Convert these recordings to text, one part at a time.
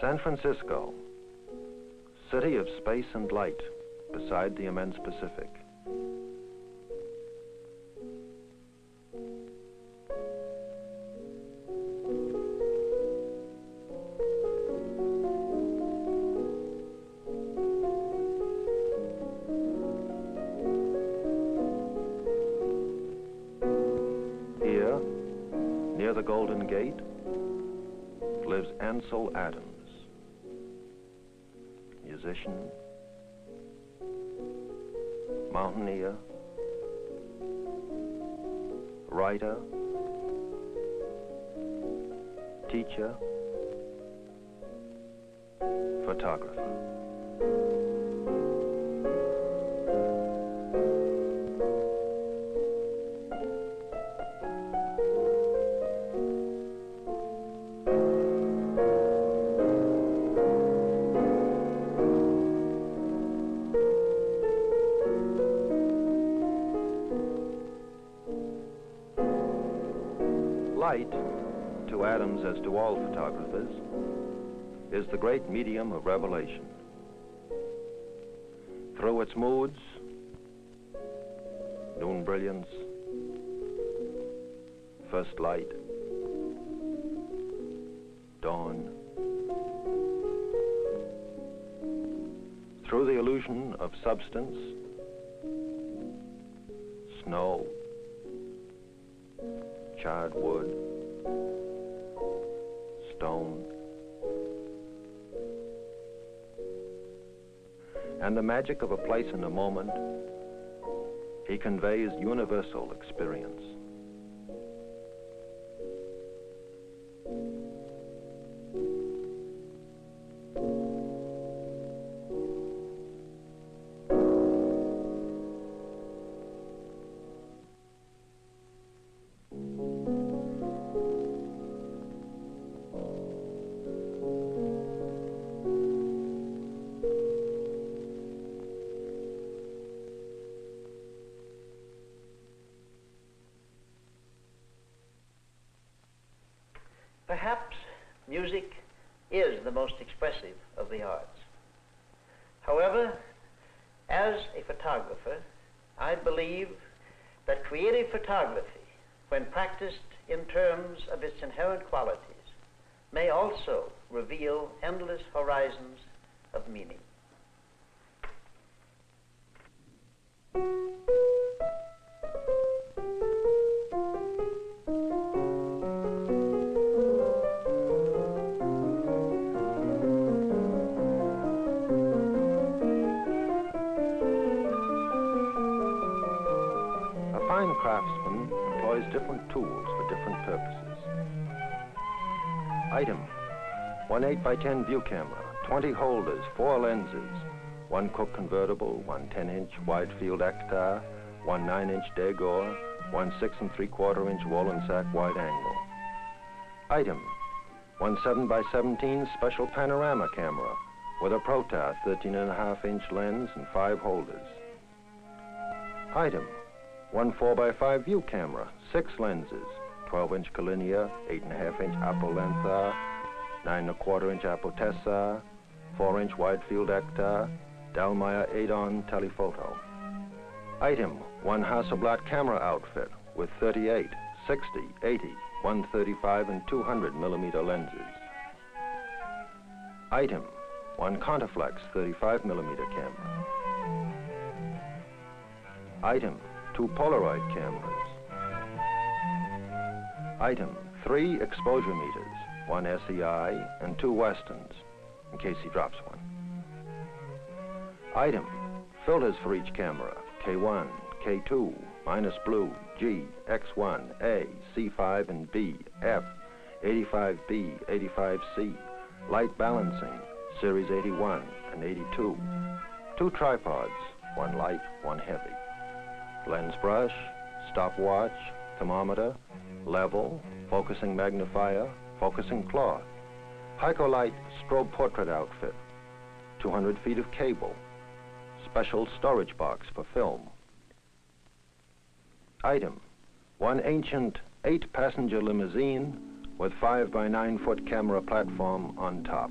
San Francisco, city of space and light beside the immense Pacific. Here, near the Golden Gate, lives Ansel Adams, musician, mountaineer, writer, teacher, photographer. Light, to Adams as to all photographers, is the great medium of revelation. Through its moods, noon brilliance, first light, dawn, through the illusion of substance, snow, charred wood, stone, and the magic of a place and a moment, he conveys universal experience. Perhaps music is the most expressive of the arts. However, as a photographer, I believe that creative photography, when practiced in terms of its inherent qualities, may also reveal endless horizons of meaning. A fine craftsman employs different tools for different purposes. Item, one 8x10 view camera, 20 holders, 4 lenses, one Cook convertible, one 10-inch wide field Ektar, one 9-inch Degor, one 6 3/4-inch Wollensack wide angle. Item, one 7x17 special panorama camera with a Protar 13.5-inch lens and 5 holders. Item, one 4x5 view camera, 6 lenses, 12-inch Collinear, 8.5-inch Apolenthar, 9 1/4-inch Apotessar, 4-inch wide field Ektar, Dallmeyer Adon telephoto. Item, one Hasselblad camera outfit with 38, 60, 80, 135 and 200 millimeter lenses. Item, one Contaflex 35 millimeter camera. Item, 2 Polaroid cameras. Item, 3 exposure meters, 1 SEI and 2 Westerns, in case he drops one. Item, filters for each camera, K1, K2, minus blue, G, X1, A, C5 and B, F, 85B, 85C, light balancing, series 81 and 82. 2 tripods, 1 light, 1 heavy. Lens brush, stopwatch, thermometer, level, focusing magnifier, focusing cloth, Hycolite strobe portrait outfit, 200 feet of cable, special storage box for film. Item, 1 ancient 8-passenger limousine with 5 by 9 foot camera platform on top.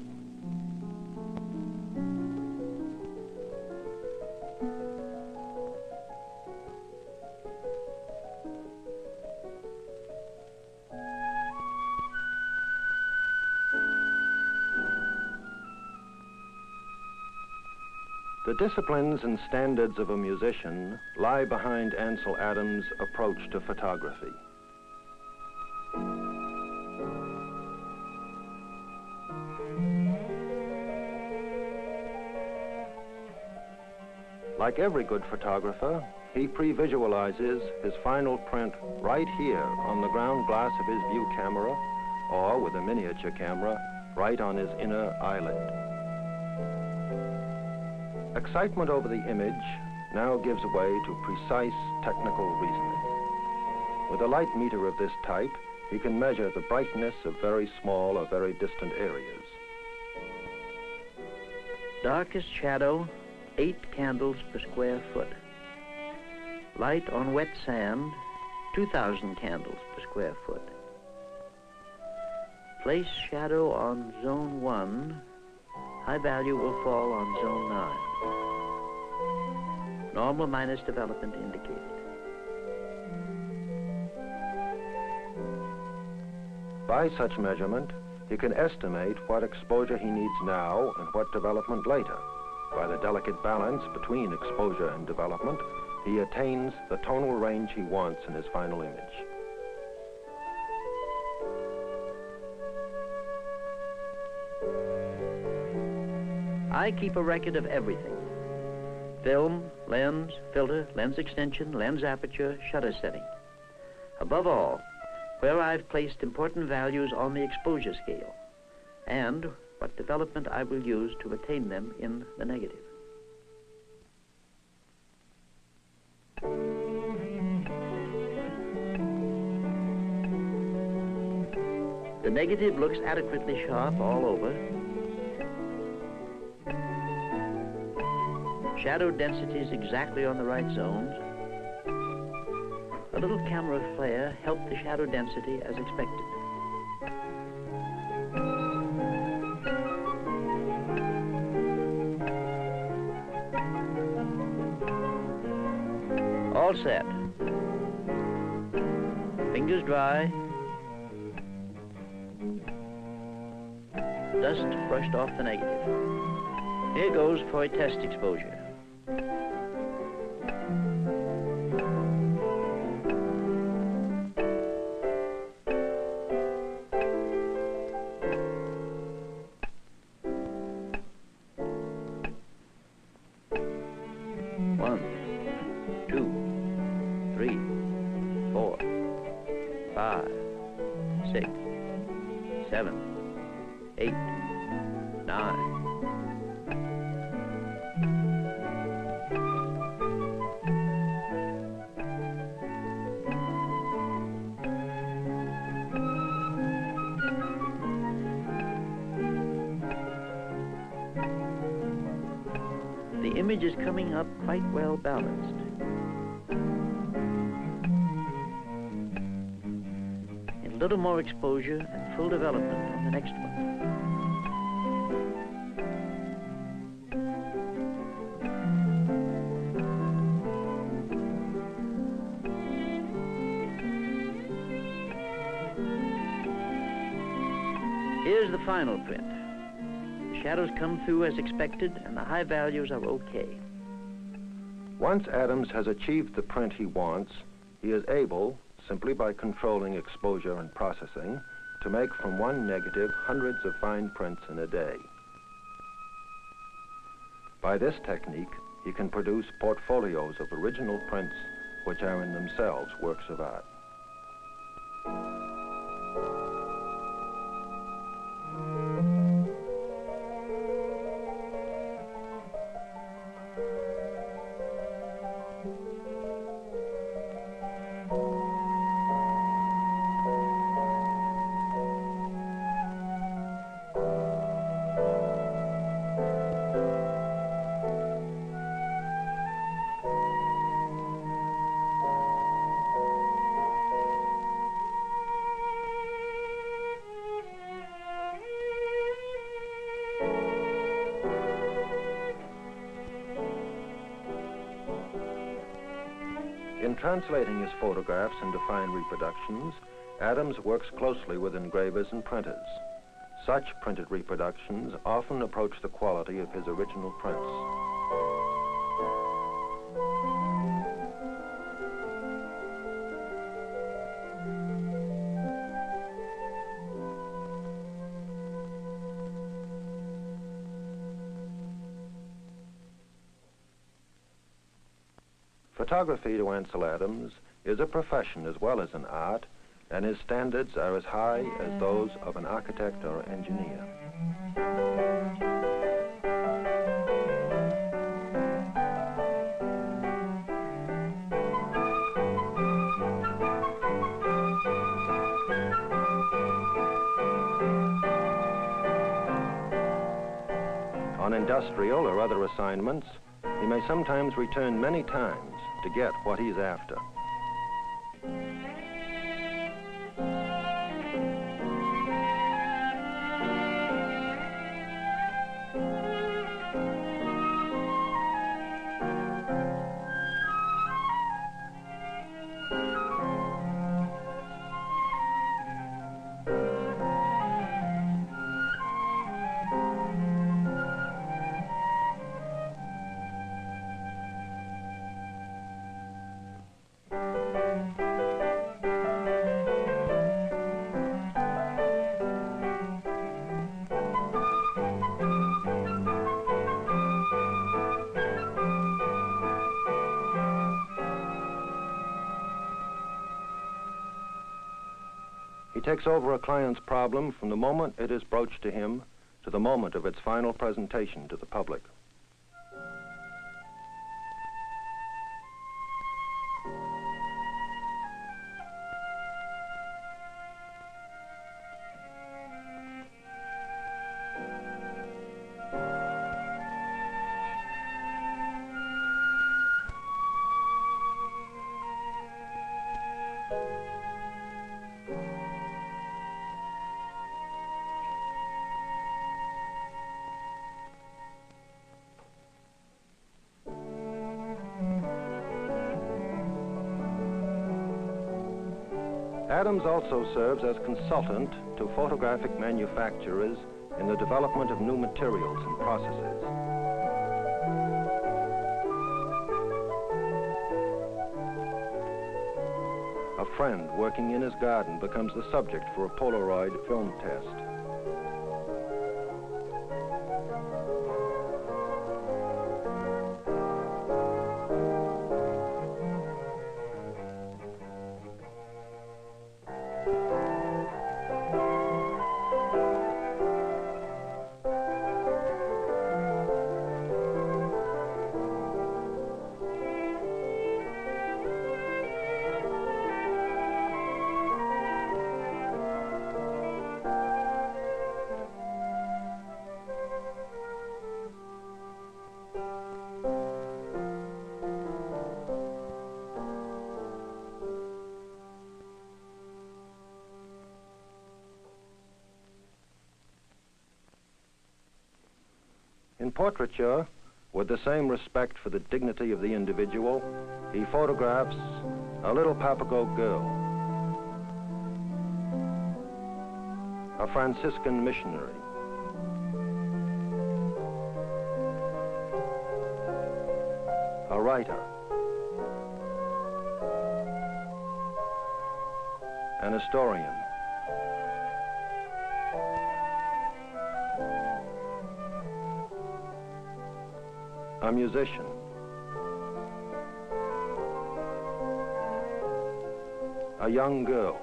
The disciplines and standards of a musician lie behind Ansel Adams' approach to photography. Like every good photographer, he pre-visualizes his final print right here on the ground glass of his view camera, or with a miniature camera, right on his inner eyelid. Excitement over the image now gives way to precise technical reasoning. With a light meter of this type, he can measure the brightness of very small or very distant areas. Darkest shadow, 8 candles per square foot. Light on wet sand, 2,000 candles per square foot. Place shadow on zone 1, high value will fall on zone 9. Normal minus development indicated. By such measurement, he can estimate what exposure he needs now and what development later. By the delicate balance between exposure and development, he attains the tonal range he wants in his final image. I keep a record of everything. Film, lens, filter, lens extension, lens aperture, shutter setting. Above all, where I've placed important values on the exposure scale, and what development I will use to attain them in the negative. The negative looks adequately sharp all over. Shadow densities exactly on the right zones. A little camera flare helped the shadow density as expected. All set. Fingers dry. Dust brushed off the negative. Here goes for a test exposure. The image is coming up quite well balanced. A little more exposure and full development on the next one. Here's the final print. The shadows come through as expected, and the high values are okay. Once Adams has achieved the print he wants, he is able, simply by controlling exposure and processing, to make from one negative hundreds of fine prints in a day. By this technique, he can produce portfolios of original prints which are in themselves works of art. In translating his photographs into fine reproductions, Adams works closely with engravers and printers. Such printed reproductions often approach the quality of his original prints. Photography to Ansel Adams is a profession as well as an art, and his standards are as high as those of an architect or engineer. On industrial or other assignments, he may sometimes return many times to get what he's after. He takes over a client's problem from the moment it is broached to him to the moment of its final presentation to the public. Adams also serves as consultant to photographic manufacturers in the development of new materials and processes. A friend working in his garden becomes the subject for a Polaroid film test. In portraiture, with the same respect for the dignity of the individual, he photographs a little Papago girl, a Franciscan missionary, a writer, an historian, a musician, a young girl,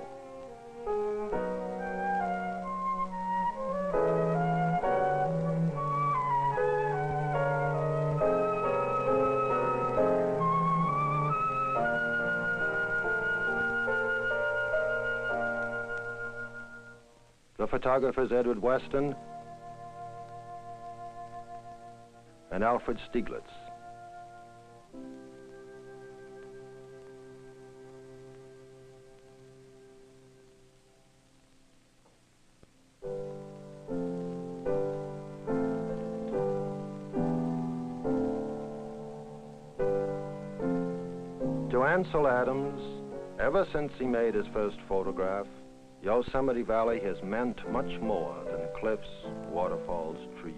the photographers Edward Weston and Alfred Stieglitz. To Ansel Adams, ever since he made his first photograph, Yosemite Valley has meant much more than cliffs, waterfalls, trees.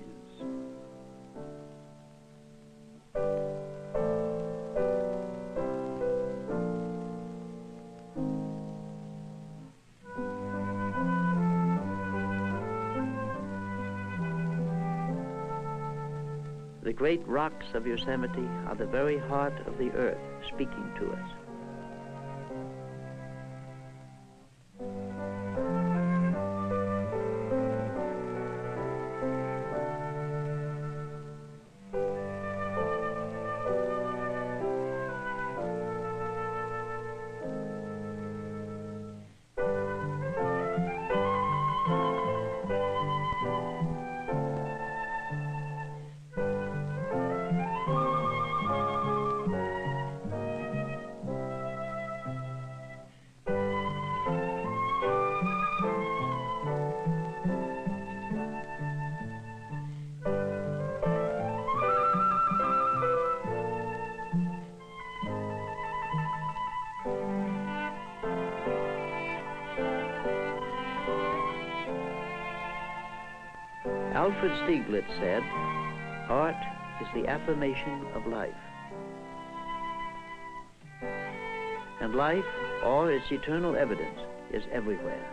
The The great rocks of Yosemite are the very heart of the earth speaking to us. Alfred Stieglitz said, "Art is the affirmation of life." And life, or its eternal evidence, is everywhere.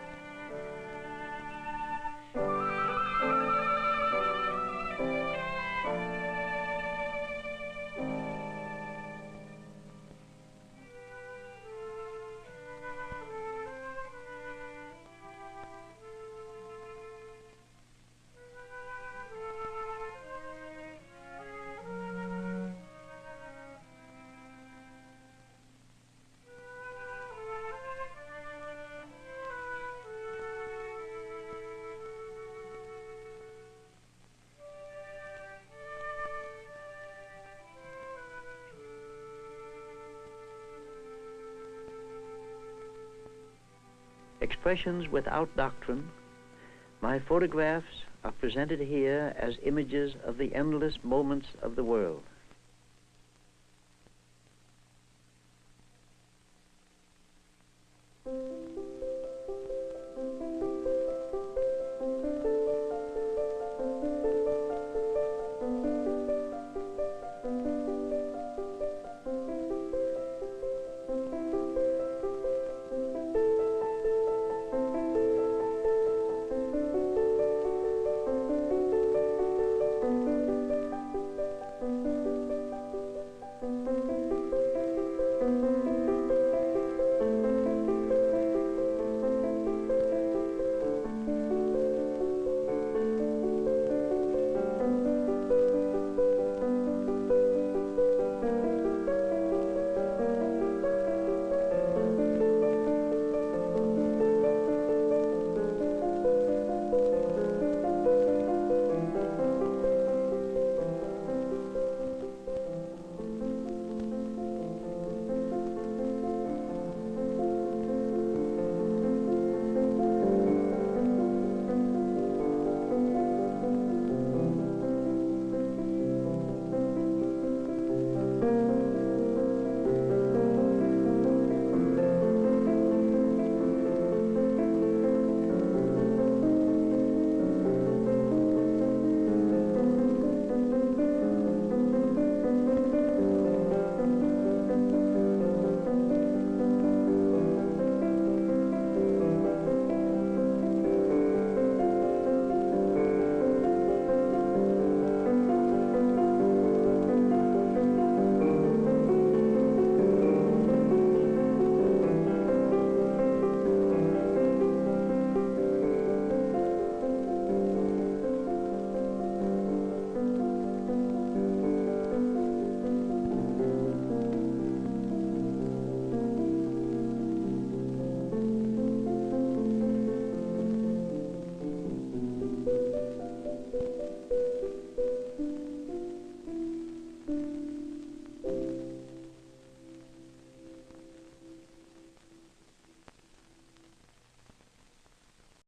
Expressions without doctrine, my photographs are presented here as images of the endless moments of the world.